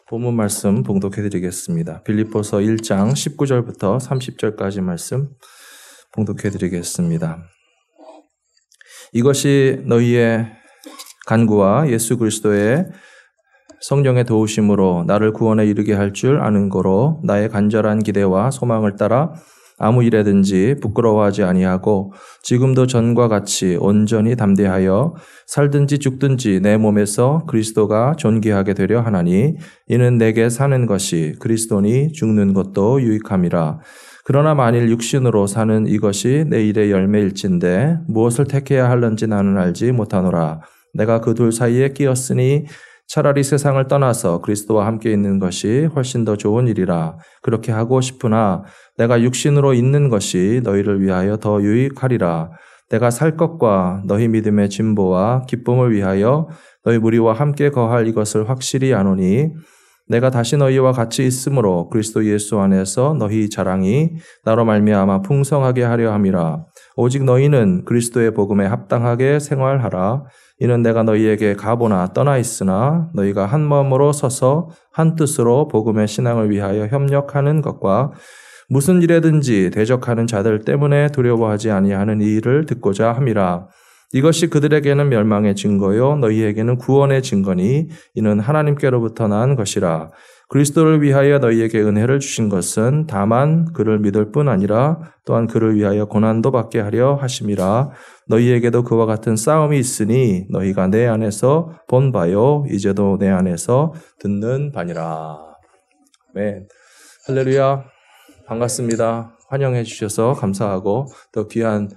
본문 말씀 봉독해 드리겠습니다. 빌립보서 1장 19절부터 30절까지 말씀 봉독해 드리겠습니다. 이것이 너희의 간구와 예수 그리스도의 성령의 도우심으로 나를 구원에 이르게 할 줄 아는 거로 나의 간절한 기대와 소망을 따라 아무 일에든지 부끄러워하지 아니하고 지금도 전과 같이 온전히 담대하여 살든지 죽든지 내 몸에서 그리스도가 존귀하게 되려 하나니 이는 내게 사는 것이 그리스도니 죽는 것도 유익함이라. 그러나 만일 육신으로 사는 이것이 내 일의 열매일진데 무엇을 택해야 할는지 나는 알지 못하노라. 내가 그 둘 사이에 끼었으니 차라리 세상을 떠나서 그리스도와 함께 있는 것이 훨씬 더 좋은 일이라. 그렇게 하고 싶으나 내가 육신으로 있는 것이 너희를 위하여 더 유익하리라. 내가 살 것과 너희 믿음의 진보와 기쁨을 위하여 너희 무리와 함께 거할 이것을 확실히 아노니 내가 다시 너희와 같이 있으므로 그리스도 예수 안에서 너희 자랑이 나로 말미암아 풍성하게 하려 함이라. 오직 너희는 그리스도의 복음에 합당하게 생활하라. 이는 내가 너희에게 가보나 떠나 있으나 너희가 한 마음으로 서서 한 뜻으로 복음의 신앙을 위하여 협력하는 것과 무슨 일에든지 대적하는 자들 때문에 두려워하지 아니하는 이 일을 듣고자 함이라. 이것이 그들에게는 멸망의 증거요 너희에게는 구원의 증거니 이는 하나님께로부터 난 것이라. 그리스도를 위하여 너희에게 은혜를 주신 것은 다만 그를 믿을 뿐 아니라 또한 그를 위하여 고난도 받게 하려 하심이라. 너희에게도 그와 같은 싸움이 있으니 너희가 내 안에서 본 바요 이제도 내 안에서 듣는 바니라. 아멘. 할렐루야. 반갑습니다. 환영해 주셔서 감사하고 또 귀한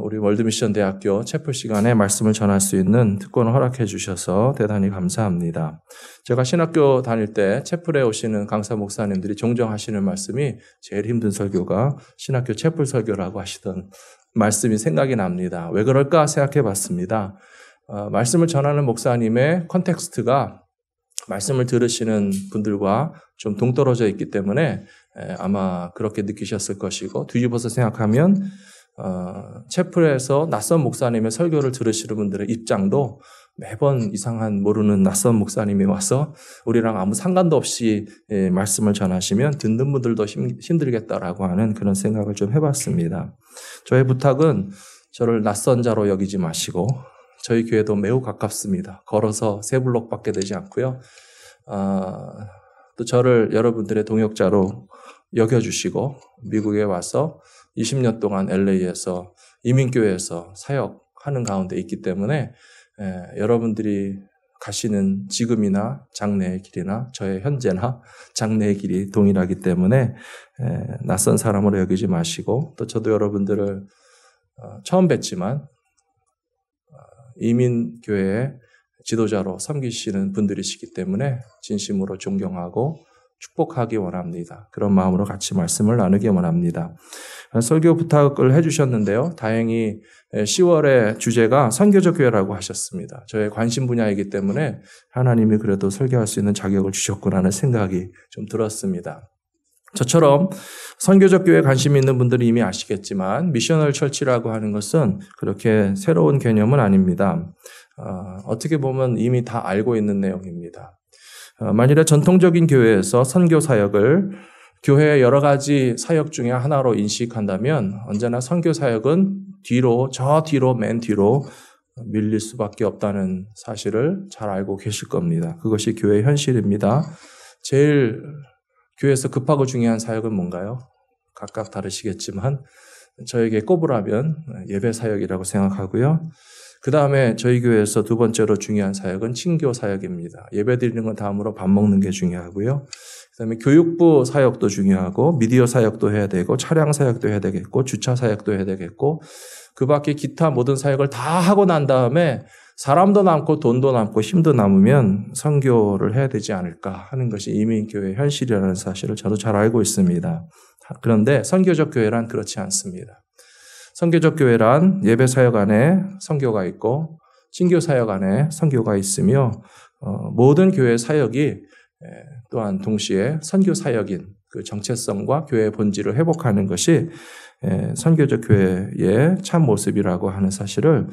우리 월드미션 대학교 채플 시간에 말씀을 전할 수 있는 특권을 허락해 주셔서 대단히 감사합니다. 제가 신학교 다닐 때 채플에 오시는 강사 목사님들이 종종 하시는 말씀이 제일 힘든 설교가 신학교 채플 설교라고 하시던 말씀이 생각이 납니다. 왜 그럴까 생각해 봤습니다. 말씀을 전하는 목사님의 컨텍스트가 말씀을 들으시는 분들과 좀 동떨어져 있기 때문에 아마 그렇게 느끼셨을 것이고 뒤집어서 생각하면 채플에서 낯선 목사님의 설교를 들으시는 분들의 입장도 매번 이상한 모르는 낯선 목사님이 와서 우리랑 아무 상관도 없이 말씀을 전하시면 듣는 분들도 힘들겠다라고 하는 그런 생각을 좀 해봤습니다. 저의 부탁은 저를 낯선 자로 여기지 마시고 저희 교회도 매우 가깝습니다. 걸어서 3블록밖에 되지 않고요. 또 저를 여러분들의 동역자로 여겨주시고 미국에 와서 20년 동안 LA에서 이민교회에서 사역하는 가운데 있기 때문에 여러분들이 가시는 지금이나 장래의 길이나 저의 현재나 장래의 길이 동일하기 때문에 낯선 사람으로 여기지 마시고 또 저도 여러분들을 처음 뵀지만 이민교회의 지도자로 섬기시는 분들이시기 때문에 진심으로 존경하고 축복하기 원합니다. 그런 마음으로 같이 말씀을 나누기 원합니다. 설교 부탁을 해주셨는데요. 다행히 10월의 주제가 선교적 교회라고 하셨습니다. 저의 관심 분야이기 때문에 하나님이 그래도 설교할 수 있는 자격을 주셨구나라는 생각이 좀 들었습니다. 저처럼 선교적 교회에 관심이 있는 분들은 이미 아시겠지만 미셔널 처치라고 하는 것은 그렇게 새로운 개념은 아닙니다. 어떻게 보면 이미 다 알고 있는 내용입니다. 만일에 전통적인 교회에서 선교 사역을 교회의 여러 가지 사역 중에 하나로 인식한다면 언제나 선교 사역은 맨 뒤로 밀릴 수밖에 없다는 사실을 잘 알고 계실 겁니다. 그것이 교회의 현실입니다. 제일 교회에서 급하고 중요한 사역은 뭔가요? 각각 다르시겠지만 저에게 꼽으라면 예배 사역이라고 생각하고요. 그 다음에 저희 교회에서 두 번째로 중요한 사역은 친교 사역입니다. 예배 드리는 건 다음으로 밥 먹는 게 중요하고요. 그 다음에 교육부 사역도 중요하고 미디어 사역도 해야 되고 차량 사역도 해야 되겠고 주차 사역도 해야 되겠고 그 밖에 기타 모든 사역을 다 하고 난 다음에 사람도 남고 돈도 남고 힘도 남으면 선교를 해야 되지 않을까 하는 것이 이민교회의 현실이라는 사실을 저도 잘 알고 있습니다. 그런데 선교적 교회란 그렇지 않습니다. 선교적 교회란 예배 사역 안에 선교가 있고 친교 사역 안에 선교가 있으며 모든 교회 사역이 또한 동시에 선교 사역인 그 정체성과 교회의 본질을 회복하는 것이 선교적 교회의 참 모습이라고 하는 사실을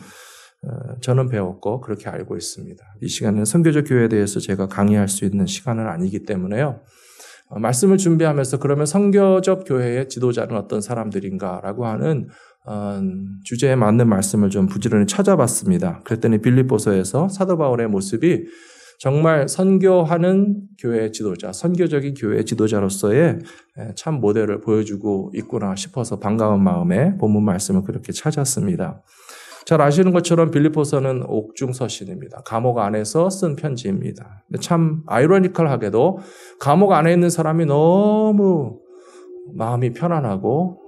저는 배웠고 그렇게 알고 있습니다. 이 시간은 선교적 교회에 대해서 제가 강의할 수 있는 시간은 아니기 때문에요. 말씀을 준비하면서 그러면 선교적 교회의 지도자는 어떤 사람들인가라고 하는 주제에 맞는 말씀을 좀 부지런히 찾아봤습니다. 그랬더니 빌립보서에서 사도 바울의 모습이 정말 선교하는 교회의 지도자, 선교적인 교회의 지도자로서의 참 모델을 보여주고 있구나 싶어서 반가운 마음에 본문 말씀을 그렇게 찾았습니다. 잘 아시는 것처럼 빌립보서는 옥중서신입니다. 감옥 안에서 쓴 편지입니다. 참 아이러니컬하게도 감옥 안에 있는 사람이 너무 마음이 편안하고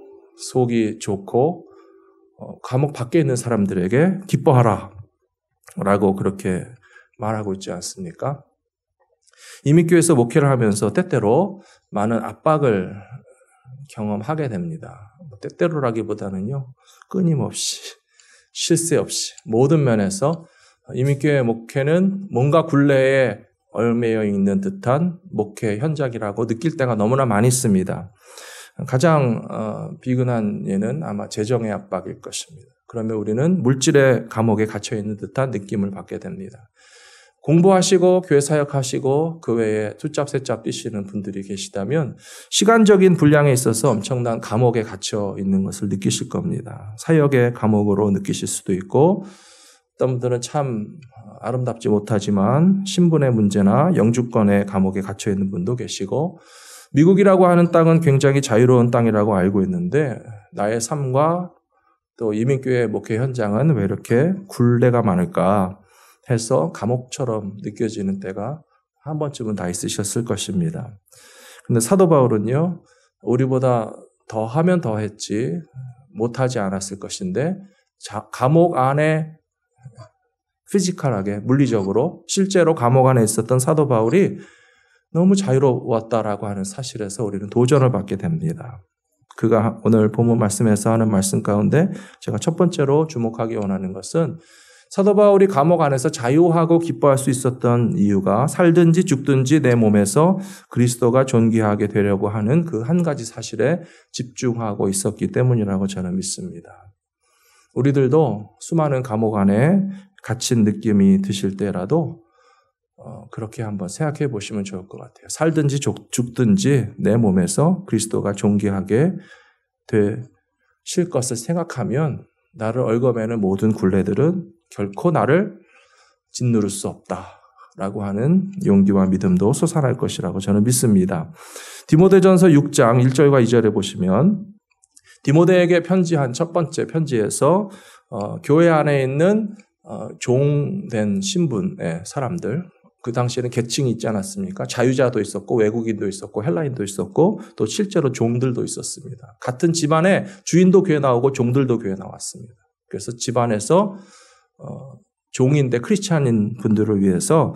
속이 좋고 감옥 밖에 있는 사람들에게 기뻐하라 라고 그렇게 말하고 있지 않습니까? 이민교회에서 목회를 하면서 때때로 많은 압박을 경험하게 됩니다. 때때로라기보다는요, 끊임없이, 쉴 새 없이 모든 면에서 이민교회 목회는 뭔가 굴레에 얽매여 있는 듯한 목회 현장이라고 느낄 때가 너무나 많이 있습니다. 가장 비근한 예는 아마 재정의 압박일 것입니다. 그러면 우리는 물질의 감옥에 갇혀 있는 듯한 느낌을 받게 됩니다. 공부하시고 교회 사역하시고 그 외에 투잡 세잡 뛰시는 분들이 계시다면 시간적인 분량에 있어서 엄청난 감옥에 갇혀 있는 것을 느끼실 겁니다. 사역의 감옥으로 느끼실 수도 있고 어떤 분들은 참 아름답지 못하지만 신분의 문제나 영주권의 감옥에 갇혀 있는 분도 계시고 미국이라고 하는 땅은 굉장히 자유로운 땅이라고 알고 있는데 나의 삶과 또 이민교회 목회 현장은 왜 이렇게 굴레가 많을까 해서 감옥처럼 느껴지는 때가 한 번쯤은 다 있으셨을 것입니다. 그런데 사도 바울은요, 우리보다 더 하면 더 했지 못하지 않았을 것인데 감옥 안에 피지컬하게 물리적으로 실제로 감옥 안에 있었던 사도 바울이 너무 자유로웠다라고 하는 사실에서 우리는 도전을 받게 됩니다. 그가 오늘 본문 말씀에서 하는 말씀 가운데 제가 첫 번째로 주목하기 원하는 것은 사도 바울이 감옥 안에서 자유하고 기뻐할 수 있었던 이유가 살든지 죽든지 내 몸에서 그리스도가 존귀하게 되려고 하는 그 한 가지 사실에 집중하고 있었기 때문이라고 저는 믿습니다. 우리들도 수많은 감옥 안에 갇힌 느낌이 드실 때라도 그렇게 한번 생각해 보시면 좋을 것 같아요. 살든지 죽든지 내 몸에서 그리스도가 존귀하게 되실 것을 생각하면 나를 얽어매는 모든 굴레들은 결코 나를 짓누를 수 없다라고 하는 용기와 믿음도 솟아날 것이라고 저는 믿습니다. 디모데전서 6장 1절과 2절에 보시면 디모데에게 편지한 첫 번째 편지에서 교회 안에 있는 종된 신분의 사람들, 그 당시에는 계층이 있지 않았습니까? 자유자도 있었고 외국인도 있었고 헬라인도 있었고 또 실제로 종들도 있었습니다. 같은 집안에 주인도 교회 나오고 종들도 교회 나왔습니다. 그래서 집안에서 종인데 크리스찬인 분들을 위해서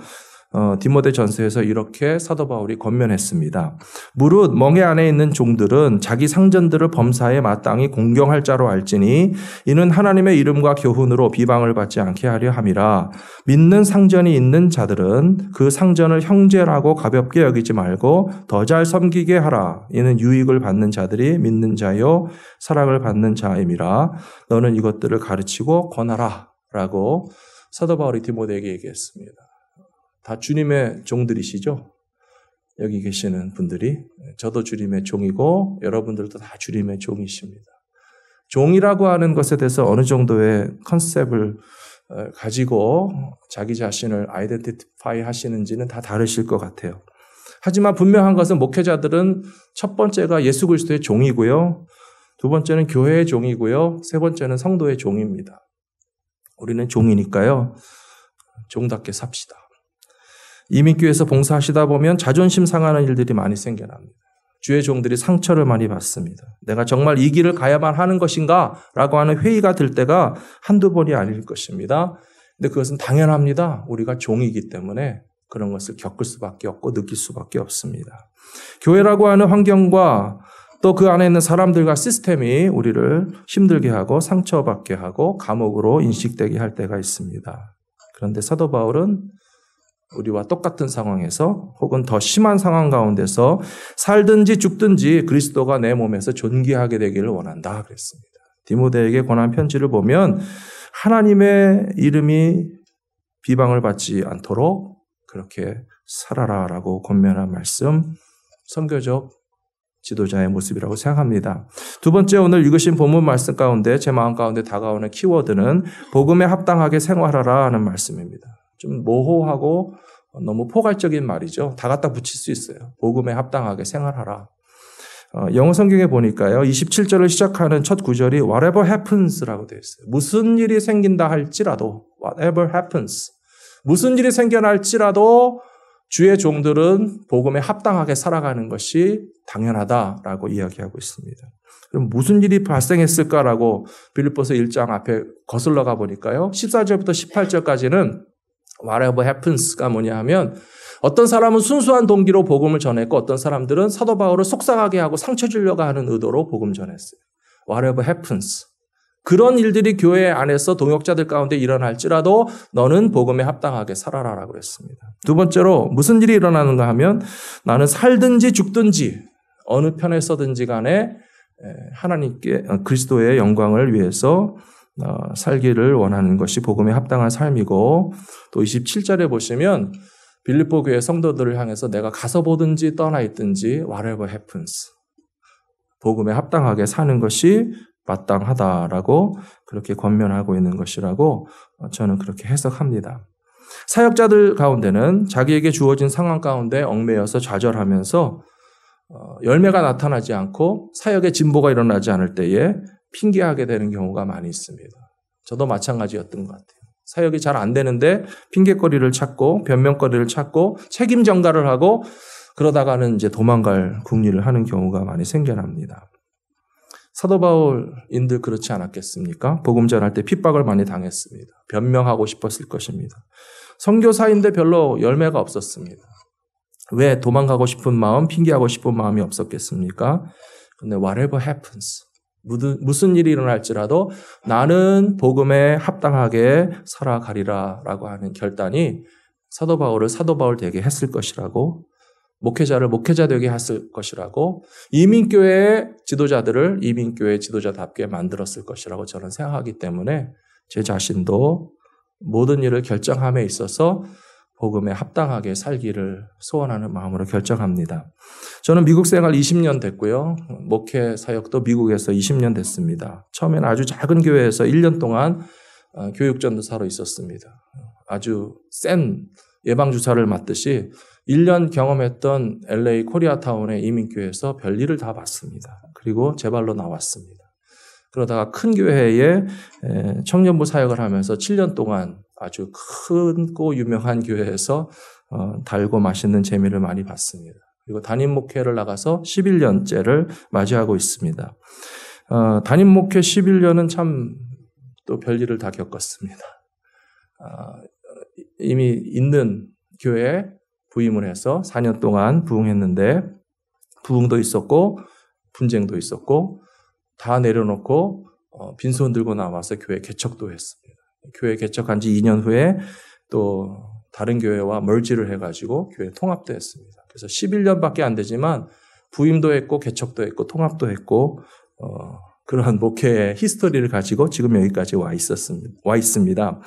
디모데 전서에서 이렇게 사도 바울이 권면했습니다. 무릇 멍에 안에 있는 종들은 자기 상전들을 범사에 마땅히 공경할 자로 알지니 이는 하나님의 이름과 교훈으로 비방을 받지 않게 하려 함이라. 믿는 상전이 있는 자들은 그 상전을 형제라고 가볍게 여기지 말고 더 잘 섬기게 하라. 이는 유익을 받는 자들이 믿는 자요 사랑을 받는 자임이라. 너는 이것들을 가르치고 권하라 라고 사도 바울이 디모데에게 얘기했습니다. 다 주님의 종들이시죠? 여기 계시는 분들이. 저도 주님의 종이고 여러분들도 다 주님의 종이십니다. 종이라고 하는 것에 대해서 어느 정도의 컨셉을 가지고 자기 자신을 아이덴티파이 하시는지는 다 다르실 것 같아요. 하지만 분명한 것은 목회자들은 첫 번째가 예수 그리스도의 종이고요. 두 번째는 교회의 종이고요. 세 번째는 성도의 종입니다. 우리는 종이니까요. 종답게 삽시다. 이민교회에서 봉사하시다 보면 자존심 상하는 일들이 많이 생겨납니다. 주의 종들이 상처를 많이 받습니다. 내가 정말 이 길을 가야만 하는 것인가? 라고 하는 회의가 들 때가 한두 번이 아닐 것입니다. 근데 그것은 당연합니다. 우리가 종이기 때문에 그런 것을 겪을 수밖에 없고 느낄 수밖에 없습니다. 교회라고 하는 환경과 또 그 안에 있는 사람들과 시스템이 우리를 힘들게 하고 상처받게 하고 감옥으로 인식되게 할 때가 있습니다. 그런데 사도 바울은 우리와 똑같은 상황에서 혹은 더 심한 상황 가운데서 살든지 죽든지 그리스도가 내 몸에서 존귀하게 되기를 원한다 그랬습니다. 디모데에게 권한 편지를 보면 하나님의 이름이 비방을 받지 않도록 그렇게 살아라라고 권면한 말씀, 선교적 지도자의 모습이라고 생각합니다. 두 번째, 오늘 읽으신 본문 말씀 가운데 제 마음 가운데 다가오는 키워드는 복음에 합당하게 생활하라 하는 말씀입니다. 좀 모호하고 너무 포괄적인 말이죠. 다 갖다 붙일 수 있어요. 복음에 합당하게 생활하라. 영어 성경에 보니까요, 27절을 시작하는 첫 구절이 whatever happens라고 되어 있어요. 무슨 일이 생긴다 할지라도, whatever happens. 무슨 일이 생겨날지라도 주의 종들은 복음에 합당하게 살아가는 것이 당연하다라고 이야기하고 있습니다. 그럼 무슨 일이 발생했을까라고 빌립보서 1장 앞에 거슬러 가 보니까요, 14절부터 18절까지는 whatever happens가 뭐냐 하면 어떤 사람은 순수한 동기로 복음을 전했고 어떤 사람들은 사도 바울을 속상하게 하고 상처 주려고 하는 의도로 복음 전했어요. Whatever happens. 그런 일들이 교회 안에서 동역자들 가운데 일어날지라도 너는 복음에 합당하게 살아라라고 그랬습니다. 두 번째로 무슨 일이 일어나는가 하면 나는 살든지 죽든지 어느 편에 서든지 간에 하나님께 그리스도의 영광을 위해서 살기를 원하는 것이 복음에 합당한 삶이고, 또 27절에 보시면 빌립보 교회 성도들을 향해서 내가 가서 보든지 떠나 있든지 whatever happens. 복음에 합당하게 사는 것이 마땅하다라고 그렇게 권면하고 있는 것이라고 저는 그렇게 해석합니다. 사역자들 가운데는 자기에게 주어진 상황 가운데 얽매여서 좌절하면서 열매가 나타나지 않고 사역의 진보가 일어나지 않을 때에 핑계하게 되는 경우가 많이 있습니다. 저도 마찬가지였던 것 같아요. 사역이 잘 안 되는데 핑계거리를 찾고 변명거리를 찾고 책임 전가를 하고 그러다가는 이제 도망갈 궁리를 하는 경우가 많이 생겨납니다. 사도 바울인들 그렇지 않았겠습니까? 복음 전할 때 핍박을 많이 당했습니다. 변명하고 싶었을 것입니다. 선교사인데 별로 열매가 없었습니다. 왜 도망가고 싶은 마음, 핑계하고 싶은 마음이 없었겠습니까? 근데 whatever happens. 무슨 일이 일어날지라도 나는 복음에 합당하게 살아가리라 라고 하는 결단이 사도 바울을 사도 바울 되게 했을 것이라고, 목회자를 목회자 되게 했을 것이라고, 이민교회의 지도자들을 이민교회 지도자답게 만들었을 것이라고 저는 생각하기 때문에 제 자신도 모든 일을 결정함에 있어서 복음에 합당하게 살기를 소원하는 마음으로 결정합니다. 저는 미국 생활 20년 됐고요. 목회 사역도 미국에서 20년 됐습니다. 처음에는 아주 작은 교회에서 1년 동안 교육전도사로 있었습니다. 아주 센 예방주사를 맞듯이 1년 경험했던 LA 코리아타운의 이민교회에서 별일을 다 봤습니다. 그리고 제 발로 나왔습니다. 그러다가 큰 교회에 청년부 사역을 하면서 7년 동안 아주 크고 유명한 교회에서 달고 맛있는 재미를 많이 봤습니다. 그리고 담임 목회를 나가서 11년째를 맞이하고 있습니다. 담임 목회 11년은 참 또 별일을 다 겪었습니다. 이미 있는 교회에 부임을 해서 4년 동안 부흥했는데 부흥도 있었고 분쟁도 있었고 다 내려놓고 빈손 들고 나와서 교회 개척도 했습니다. 교회 개척한 지 2년 후에 또 다른 교회와 멀지를 해가지고 교회 통합도 했습니다. 그래서 11년밖에 안 되지만 부임도 했고 개척도 했고 통합도 했고 그러한 목회의 히스토리를 가지고 지금 여기까지 와 있습니다.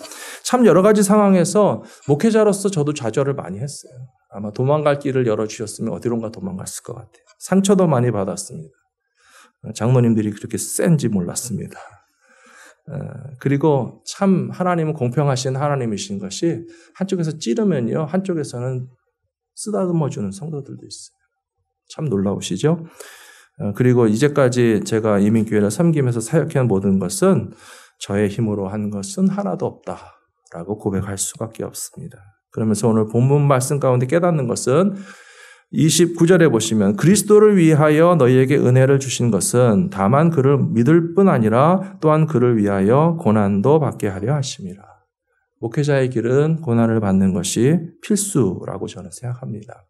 참 여러 가지 상황에서 목회자로서 저도 좌절을 많이 했어요. 아마 도망갈 길을 열어주셨으면 어디론가 도망갔을 것 같아요. 상처도 많이 받았습니다. 장로님들이 그렇게 센지 몰랐습니다. 그리고 참 하나님은 공평하신 하나님이신 것이 한쪽에서 찌르면요, 한쪽에서는 쓰다듬어주는 성도들도 있어요. 참 놀라우시죠? 그리고 이제까지 제가 이민교회를 섬기면서 사역한 모든 것은 저의 힘으로 한 것은 하나도 없다라고 고백할 수밖에 없습니다. 그러면서 오늘 본문 말씀 가운데 깨닫는 것은 29절에 보시면 그리스도를 위하여 너희에게 은혜를 주신 것은 다만 그를 믿을 뿐 아니라 또한 그를 위하여 고난도 받게 하려 하심이라. 목회자의 길은 고난을 받는 것이 필수라고 저는 생각합니다.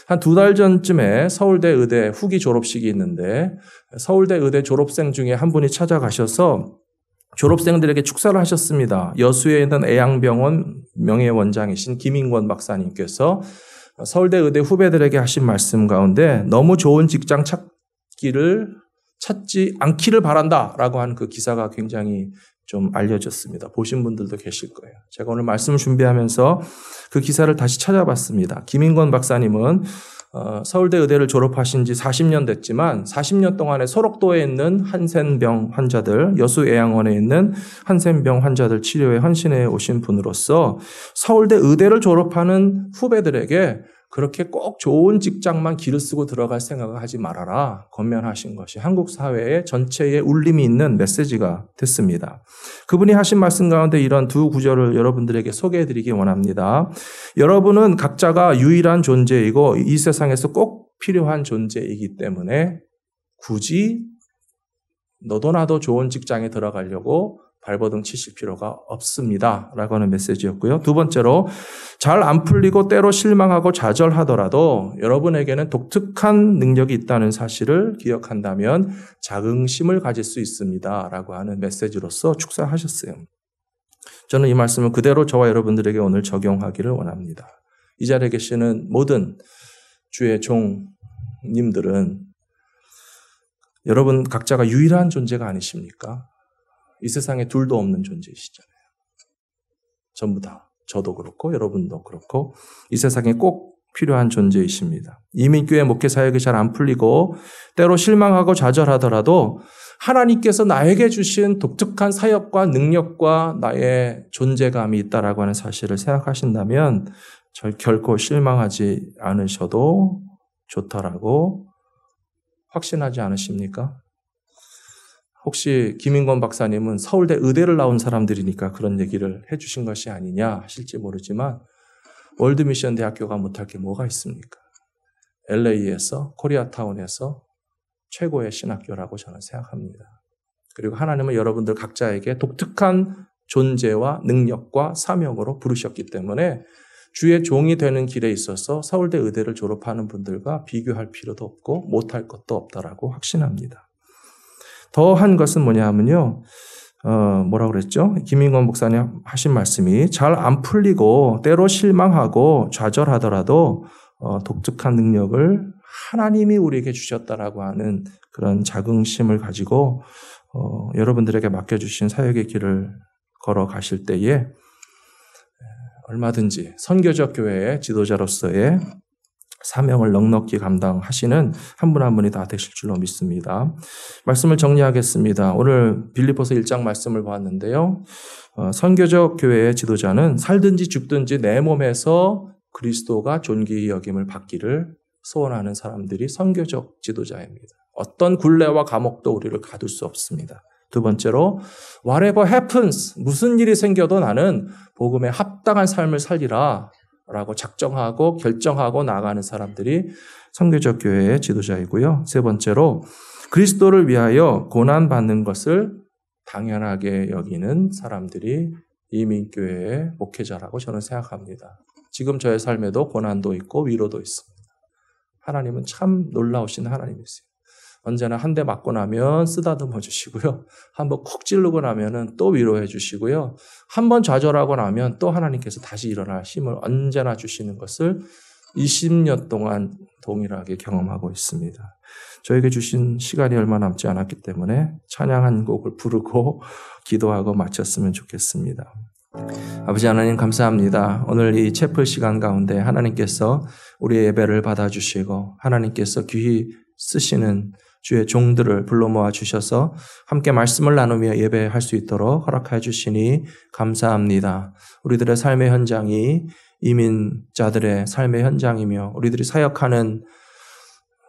한 2달 전쯤에 서울대 의대 후기 졸업식이 있는데 서울대 의대 졸업생 중에 한 분이 찾아가셔서 졸업생들에게 축사를 하셨습니다. 여수에 있는 애양병원 명예원장이신 김인권 박사님께서 서울대 의대 후배들에게 하신 말씀 가운데 너무 좋은 직장 찾지 않기를 바란다라고 하는 그 기사가 굉장히 좀 알려졌습니다. 보신 분들도 계실 거예요. 제가 오늘 말씀을 준비하면서 그 기사를 다시 찾아봤습니다. 김인권 박사님은 서울대 의대를 졸업하신 지 40년 됐지만 40년 동안에 소록도에 있는 한센병 환자들, 여수애양원에 있는 한센병 환자들 치료에 헌신해 오신 분으로서 서울대 의대를 졸업하는 후배들에게 그렇게 꼭 좋은 직장만 기를 쓰고 들어갈 생각을 하지 말아라 권면하신 것이 한국 사회의 전체에 울림이 있는 메시지가 됐습니다. 그분이 하신 말씀 가운데 이런 두 구절을 여러분들에게 소개해드리기 원합니다. 여러분은 각자가 유일한 존재이고 이 세상에서 꼭 필요한 존재이기 때문에 굳이 너도 나도 좋은 직장에 들어가려고 발버둥 치실 필요가 없습니다. 라고 하는 메시지였고요. 두 번째로 잘 안 풀리고 때로 실망하고 좌절하더라도 여러분에게는 독특한 능력이 있다는 사실을 기억한다면 자긍심을 가질 수 있습니다. 라고 하는 메시지로서 축사하셨어요. 저는 이 말씀을 그대로 저와 여러분들에게 오늘 적용하기를 원합니다. 이 자리에 계시는 모든 주의 종님들은 여러분 각자가 유일한 존재가 아니십니까? 이 세상에 둘도 없는 존재이시잖아요. 전부 다. 저도 그렇고 여러분도 그렇고 이 세상에 꼭 필요한 존재이십니다. 이민교회 목회 사역이 잘 안 풀리고 때로 실망하고 좌절하더라도 하나님께서 나에게 주신 독특한 사역과 능력과 나의 존재감이 있다라고 하는 사실을 생각하신다면 결코 실망하지 않으셔도 좋다라고 확신하지 않으십니까? 혹시 김인권 박사님은 서울대 의대를 나온 사람들이니까 그런 얘기를 해주신 것이 아니냐 하실지 모르지만 월드미션 대학교가 못할 게 뭐가 있습니까? LA에서 코리아타운에서 최고의 신학교라고 저는 생각합니다. 그리고 하나님은 여러분들 각자에게 독특한 존재와 능력과 사명으로 부르셨기 때문에 주의 종이 되는 길에 있어서 서울대 의대를 졸업하는 분들과 비교할 필요도 없고 못할 것도 없다라고 확신합니다. 더 한 것은 뭐냐 하면요. 뭐라고 그랬죠? 김인권 목사님 하신 말씀이 잘 안 풀리고 때로 실망하고 좌절하더라도 독특한 능력을 하나님이 우리에게 주셨다라고 하는 그런 자긍심을 가지고 여러분들에게 맡겨주신 사역의 길을 걸어가실 때에 얼마든지 선교적 교회의 지도자로서의 사명을 넉넉히 감당하시는 한 분 한 분이 다 되실 줄로 믿습니다. 말씀을 정리하겠습니다. 오늘 빌립보서 1장 말씀을 보았는데요. 선교적 교회의 지도자는 살든지 죽든지 내 몸에서 그리스도가 존귀히 여김을 받기를 소원하는 사람들이 선교적 지도자입니다. 어떤 굴레와 감옥도 우리를 가둘 수 없습니다. 두 번째로 whatever happens, 무슨 일이 생겨도 나는 복음에 합당한 삶을 살리라 라고 작정하고 결정하고 나가는 사람들이 선교적 교회의 지도자이고요. 세 번째로 그리스도를 위하여 고난받는 것을 당연하게 여기는 사람들이 이민교회의 목회자라고 저는 생각합니다. 지금 저의 삶에도 고난도 있고 위로도 있습니다. 하나님은 참 놀라우신 하나님이세요. 언제나 한 대 맞고 나면 쓰다듬어 주시고요. 한번 콕 찌르고 나면은 또 위로해 주시고요. 한번 좌절하고 나면 또 하나님께서 다시 일어날 힘을 언제나 주시는 것을 20년 동안 동일하게 경험하고 있습니다. 저에게 주신 시간이 얼마 남지 않았기 때문에 찬양 한 곡을 부르고 기도하고 마쳤으면 좋겠습니다. 아버지 하나님 감사합니다. 오늘 이 채플 시간 가운데 하나님께서 우리의 예배를 받아주시고 하나님께서 귀히 쓰시는 주의 종들을 불러 모아 주셔서 함께 말씀을 나누며 예배할 수 있도록 허락해 주시니 감사합니다. 우리들의 삶의 현장이 이민자들의 삶의 현장이며 우리들이 사역하는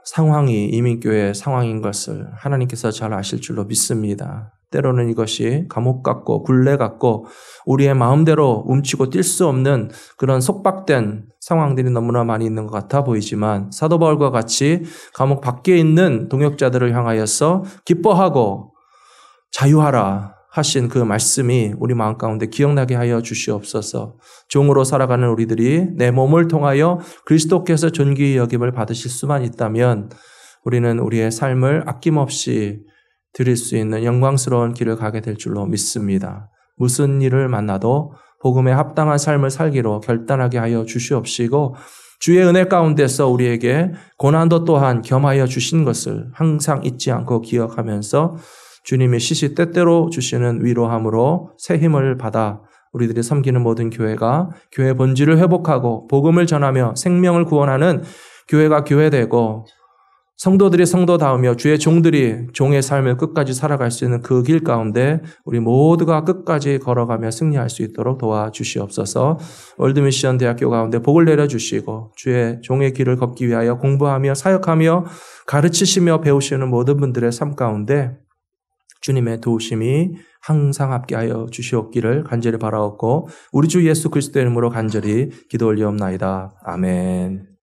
상황이 이민교회의 상황인 것을 하나님께서 잘 아실 줄로 믿습니다. 때로는 이것이 감옥 같고 굴레 같고 우리의 마음대로 움치고 뛸 수 없는 그런 속박된 상황들이 너무나 많이 있는 것 같아 보이지만 사도 바울과 같이 감옥 밖에 있는 동역자들을 향하여서 기뻐하고 자유하라 하신 그 말씀이 우리 마음 가운데 기억나게 하여 주시옵소서. 종으로 살아가는 우리들이 내 몸을 통하여 그리스도께서 존귀의 여김을 받으실 수만 있다면 우리는 우리의 삶을 아낌없이 드릴 수 있는 영광스러운 길을 가게 될 줄로 믿습니다. 무슨 일을 만나도 복음에 합당한 삶을 살기로 결단하게 하여 주시옵시고 주의 은혜 가운데서 우리에게 고난도 또한 겸하여 주신 것을 항상 잊지 않고 기억하면서 주님이 시시때때로 주시는 위로함으로 새 힘을 받아 우리들이 섬기는 모든 교회가 교회 본질을 회복하고 복음을 전하며 생명을 구원하는 교회가 교회되고 성도들이 성도다우며 주의 종들이 종의 삶을 끝까지 살아갈 수 있는 그 길 가운데 우리 모두가 끝까지 걸어가며 승리할 수 있도록 도와주시옵소서. 월드미션 대학교 가운데 복을 내려주시고 주의 종의 길을 걷기 위하여 공부하며 사역하며 가르치시며 배우시는 모든 분들의 삶 가운데 주님의 도우심이 항상 함께하여 주시옵기를 간절히 바라옵고 우리 주 예수 그리스도의 이름으로 간절히 기도 올리옵나이다. 아멘.